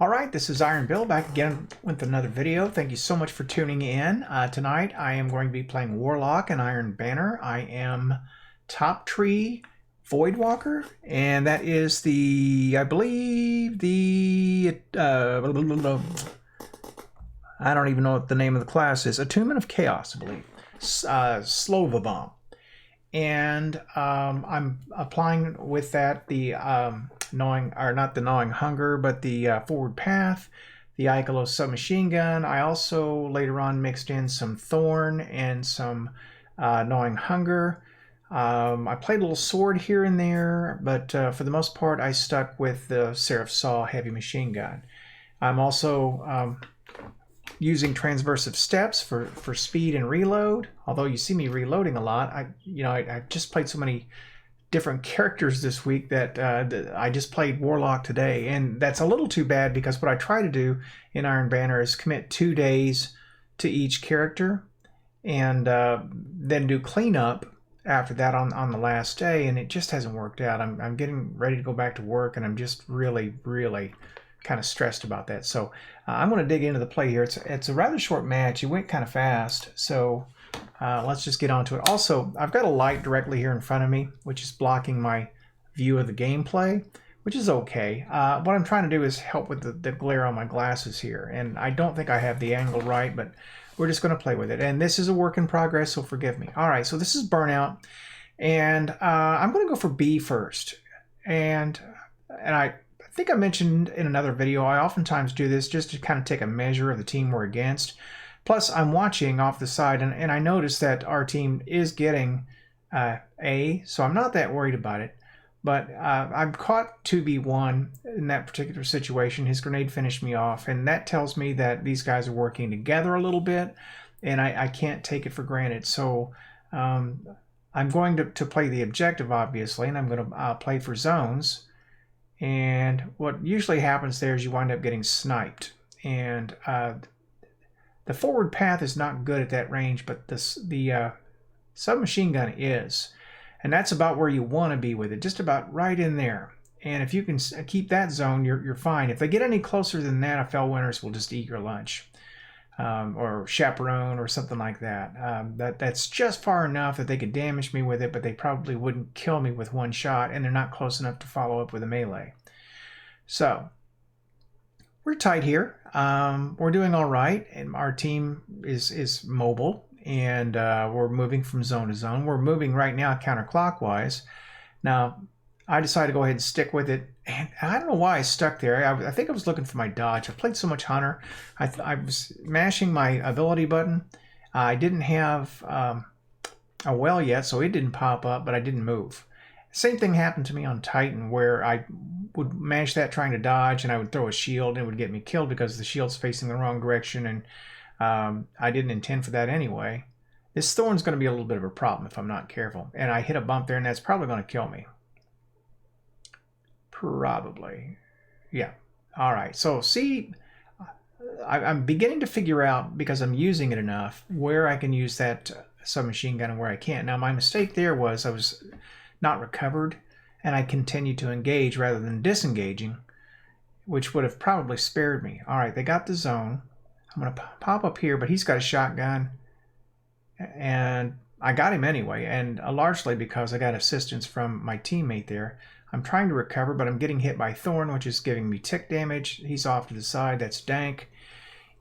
All right, this is Iron Bill back again with another video. Thank you so much for tuning in. Tonight I am going to be playing Warlock and Iron Banner. I am top tree Voidwalker, and that is the, I believe, I don't even know what the name of the class is. Attunement of Chaos, I believe. Slovabomb. And I'm applying with that the not the gnawing hunger, but the forward path, the Icalo submachine gun. I also later on mixed in some thorn and some gnawing hunger. I played a little sword here and there, but for the most part I stuck with the Seraph Saw heavy machine gun. I'm also using transversive steps for speed and reload. Although you see me reloading a lot, I just played so many different characters this week that I just played Warlock today, and that's a little too bad because what I try to do in Iron Banner is commit 2 days to each character and then do cleanup after that on the last day, and it just hasn't worked out. I'm getting ready to go back to work, and I'm just really kind of stressed about that. So I'm going to dig into the play here. It's a rather short match. It went kind of fast, so let's just get on to it. Also, I've got a light directly here in front of me, which is blocking my view of the gameplay, which is okay. What I'm trying to do is help with the glare on my glasses here, and I don't think I have the angle right, but we're just going to play with it. And this is a work in progress, so forgive me. All right, so this is Burnout, and I'm going to go for B first. And I think I mentioned in another video, I oftentimes do this just to kind of take a measure of the team we're against. Plus, I'm watching off the side, and I noticed that our team is getting A, so I'm not that worried about it. But I'm caught 2v1 in that particular situation. His grenade finished me off, and that tells me that these guys are working together a little bit, and I can't take it for granted. So I'm going to play the objective, obviously, and I'm going to play for zones. And what usually happens there is you wind up getting sniped. And the forward path is not good at that range, but the submachine gun is. And that's about where you want to be with it, just about right in there. And if you can keep that zone, you're fine. If they get any closer than that, Fellwinners will just eat your lunch. Or chaperone or something like that. That's just far enough that they could damage me with it, but they probably wouldn't kill me with one shot, and they're not close enough to follow up with a melee. So we're tight here. We're doing all right, and our team is mobile, and we're moving from zone to zone. We're moving right now counterclockwise. Now, I decided to go ahead and stick with it, and I don't know why I stuck there. I think I was looking for my dodge. I played so much Hunter. I was mashing my ability button. I didn't have a well yet, so it didn't pop up, but I didn't move. Same thing happened to me on Titan, where I would mash that trying to dodge, and I would throw a shield, and it would get me killed because the shield's facing the wrong direction, and I didn't intend for that anyway. This thorn's going to be a little bit of a problem if I'm not careful, and I hit a bump there, and that's probably going to kill me. Probably. Yeah. All right. So see, I'm beginning to figure out, because I'm using it enough, where I can use that submachine gun and where I can't. Now, my mistake there was I was not recovered, and I continued to engage rather than disengaging, which would have probably spared me. All right. They got the zone. I'm going to pop up here, but he's got a shotgun, and I got him anyway, and largely because I got assistance from my teammate there. I'm trying to recover, but I'm getting hit by Thorn, which is giving me tick damage. He's off to the side. That's dank.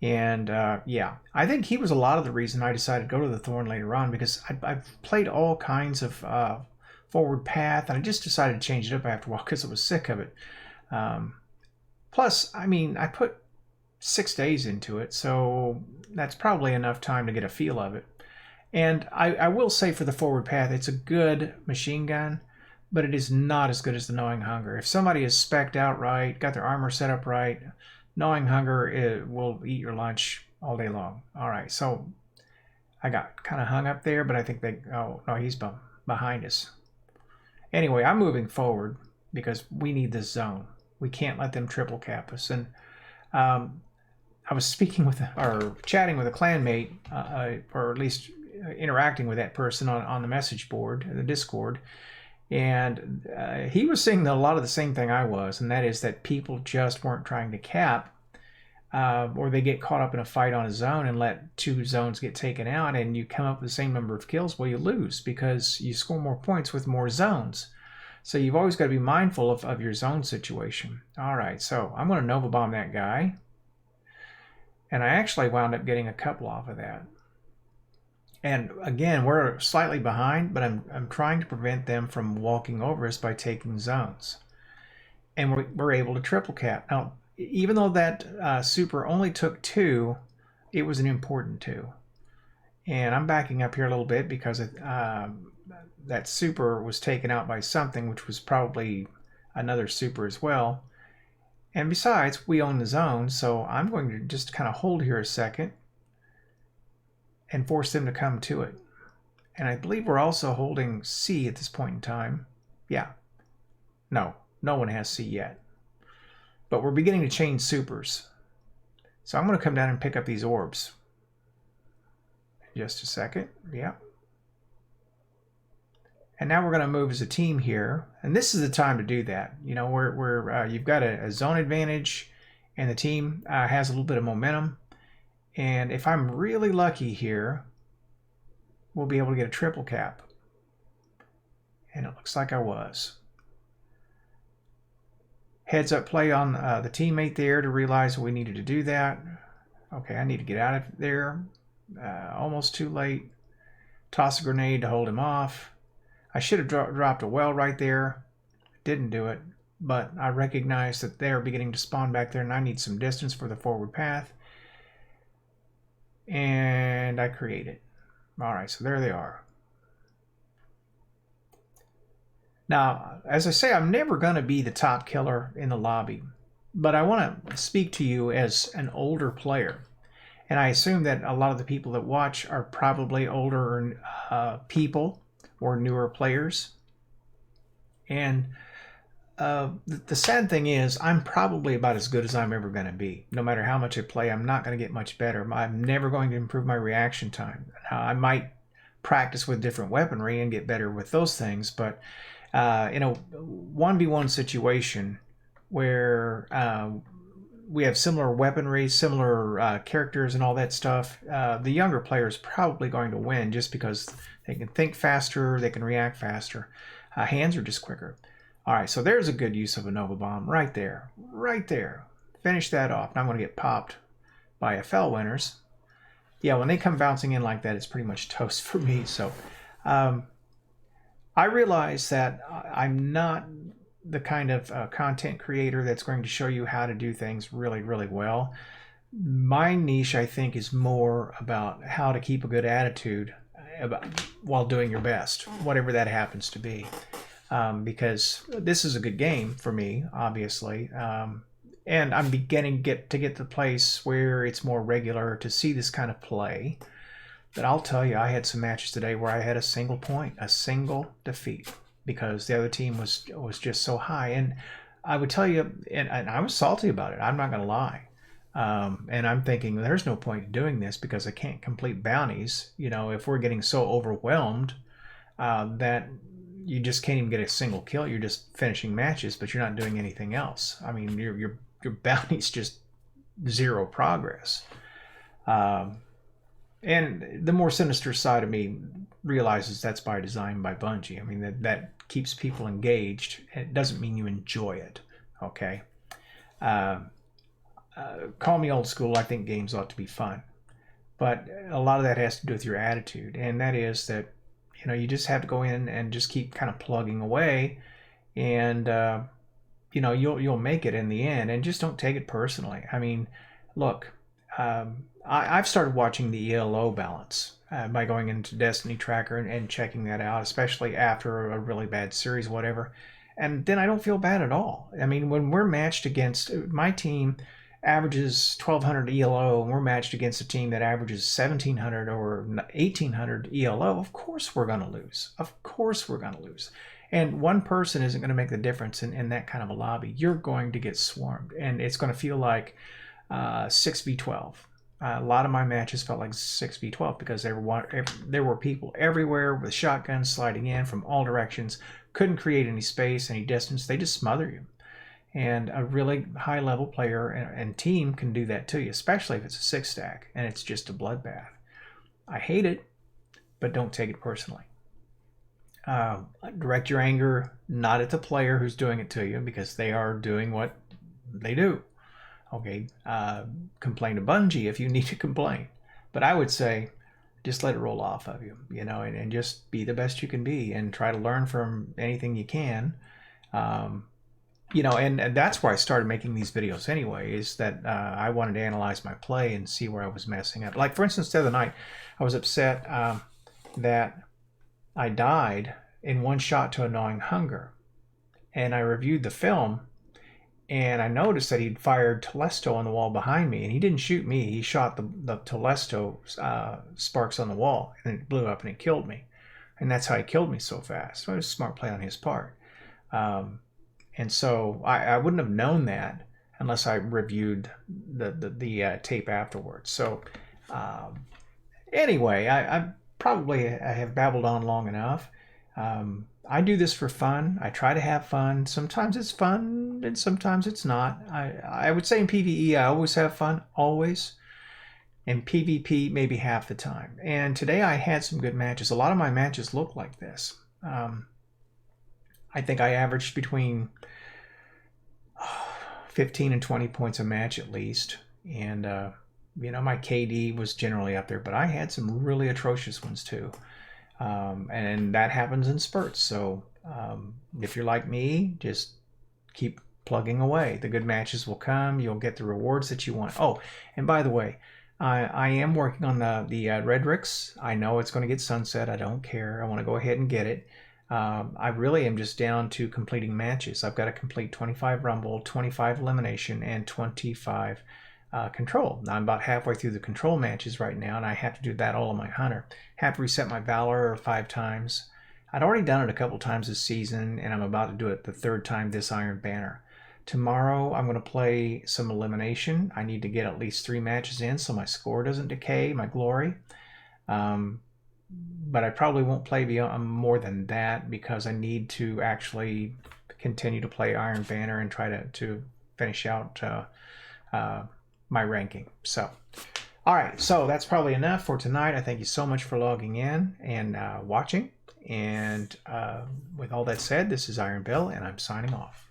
And yeah, I think he was a lot of the reason I decided to go to the Thorn later on, because I've played all kinds of forward path, and I just decided to change it up after a while because I was sick of it. Plus, I mean, I put 6 days into it, so that's probably enough time to get a feel of it. And I will say, for the forward path, it's a good machine gun, but it is not as good as the Gnawing Hunger. If somebody is spec'd out right, got their armor set up right, Gnawing Hunger will eat your lunch all day long. All right, so I got kind of hung up there, but I think oh no, he's behind us. Anyway, I'm moving forward because we need this zone. We can't let them triple cap us. And I was speaking with, or chatting with a clanmate, or at least interacting with that person on the message board, the Discord. And he was seeing a lot of the same thing I was, and that is that people just weren't trying to cap, or they get caught up in a fight on a zone and let two zones get taken out, and you come up with the same number of kills. Well, you lose because you score more points with more zones. So you've always got to be mindful of your zone situation. All right, so I'm going to Nova Bomb that guy. And I actually wound up getting a couple off of that. And again, we're slightly behind, but I'm trying to prevent them from walking over us by taking zones. And we're able to triple cap. Now, even though that super only took 2, it was an important 2. And I'm backing up here a little bit because that super was taken out by something, which was probably another super as well. And besides, we own the zone, so I'm going to just kind of hold here a second and force them to come to it. And I believe we're also holding C at this point in time. Yeah. No one has C yet. But we're beginning to chain supers. So I'm going to come down and pick up these orbs. Just a second. Yeah. And now we're going to move as a team here. And this is the time to do that. You know, you've got a zone advantage, and the team has a little bit of momentum. And if I'm really lucky here, we'll be able to get a triple cap. And it looks like I was. Heads up play on the teammate there to realize we needed to do that. Okay, I need to get out of there. Almost too late. Toss a grenade to hold him off. I should have dropped a well right there. Didn't do it. But I recognize that they're beginning to spawn back there, and I need some distance for the forward path. And I create it. All right, so there they are. Now, as I say, I'm never going to be the top killer in the lobby, but I want to speak to you as an older player. And I assume that a lot of the people that watch are probably older people or newer players. And the sad thing is, I'm probably about as good as I'm ever going to be. No matter how much I play, I'm not going to get much better. I'm never going to improve my reaction time. I might practice with different weaponry and get better with those things, but in a 1v1 situation where we have similar weaponry, similar characters and all that stuff, the younger player is probably going to win just because they can think faster, they can react faster. Hands are just quicker. All right, so there's a good use of a Nova Bomb right there. Right there. Finish that off. Now I'm going to get popped by FL winners. Yeah, when they come bouncing in like that, it's pretty much toast for me. So I realize that I'm not the kind of content creator that's going to show you how to do things really, really well. My niche, I think, is more about how to keep a good attitude while doing your best, whatever that happens to be. Because this is a good game for me, obviously. And I'm beginning to get to the place where it's more regular to see this kind of play. But I'll tell you, I had some matches today where I had a single point, a single defeat, because the other team was just so high. And I would tell you, and I was salty about it, I'm not going to lie. And I'm thinking, there's no point in doing this because I can't complete bounties. You know, if we're getting so overwhelmed that you just can't even get a single kill. You're just finishing matches, but you're not doing anything else. I mean, your bounty's just zero progress. And the more sinister side of me realizes that's by design by Bungie. I mean, that keeps people engaged. It doesn't mean you enjoy it, okay? Call me old school. I think games ought to be fun. But a lot of that has to do with your attitude, and that is that, you know, you just have to go in and just keep kind of plugging away, and you know, you'll make it in the end. And just don't take it personally. I mean, look, I've started watching the ELO balance by going into Destiny Tracker and checking that out, especially after a really bad series, whatever. And then I don't feel bad at all. I mean, when we're matched against, my team averages 1200 ELO, and we're matched against a team that averages 1700 or 1800 ELO, of course we're going to lose. Of course we're going to lose. And one person isn't going to make the difference in that kind of a lobby. You're going to get swarmed, and it's going to feel like 6v12. A lot of my matches felt like 6v12 because there were people everywhere with shotguns sliding in from all directions, couldn't create any space, any distance. They just smother you. And a really high level player and team can do that to you, especially if it's a 6-stack and it's just a bloodbath. I hate it, but don't take it personally. Direct your anger not at the player who's doing it to you, because they are doing what they do. Okay, complain to Bungie if you need to complain. But I would say just let it roll off of you, you know, and just be the best you can be and try to learn from anything you can. You know, and that's why I started making these videos anyway, is that I wanted to analyze my play and see where I was messing up. Like, for instance, the other night, I was upset that I died in one shot to a gnawing hunger. And I reviewed the film, and I noticed that he'd fired Telesto on the wall behind me, and he didn't shoot me. He shot the Telesto sparks on the wall, and it blew up and it killed me. And that's how he killed me so fast. So it was a smart play on his part. And so I wouldn't have known that unless I reviewed the tape afterwards. So anyway, I have babbled on long enough. I do this for fun. I try to have fun. Sometimes it's fun and sometimes it's not. I would say in PvE I always have fun, always. In PvP maybe half the time. And today I had some good matches. A lot of my matches look like this. I think I averaged between 15 and 20 points a match at least. And, you know, my KD was generally up there, but I had some really atrocious ones too. And that happens in spurts. So if you're like me, just keep plugging away. The good matches will come. You'll get the rewards that you want. Oh, and by the way, I am working on the Redricks. I know it's going to get sunset. I don't care. I want to go ahead and get it. I really am just down to completing matches. I've got to complete 25 Rumble, 25 Elimination, and 25 Control. Now I'm about halfway through the Control matches right now, and I have to do that all on my Hunter. Have to reset my Valor 5 times. I'd already done it a couple times this season, and I'm about to do it the 3rd time this Iron Banner. Tomorrow I'm going to play some Elimination. I need to get at least 3 matches in so my score doesn't decay, my glory. But I probably won't play beyond more than that, because I need to actually continue to play Iron Banner and try to finish out my ranking. So, all right, so that's probably enough for tonight. I thank you so much for logging in and watching. And with all that said, this is Iron Bill, and I'm signing off.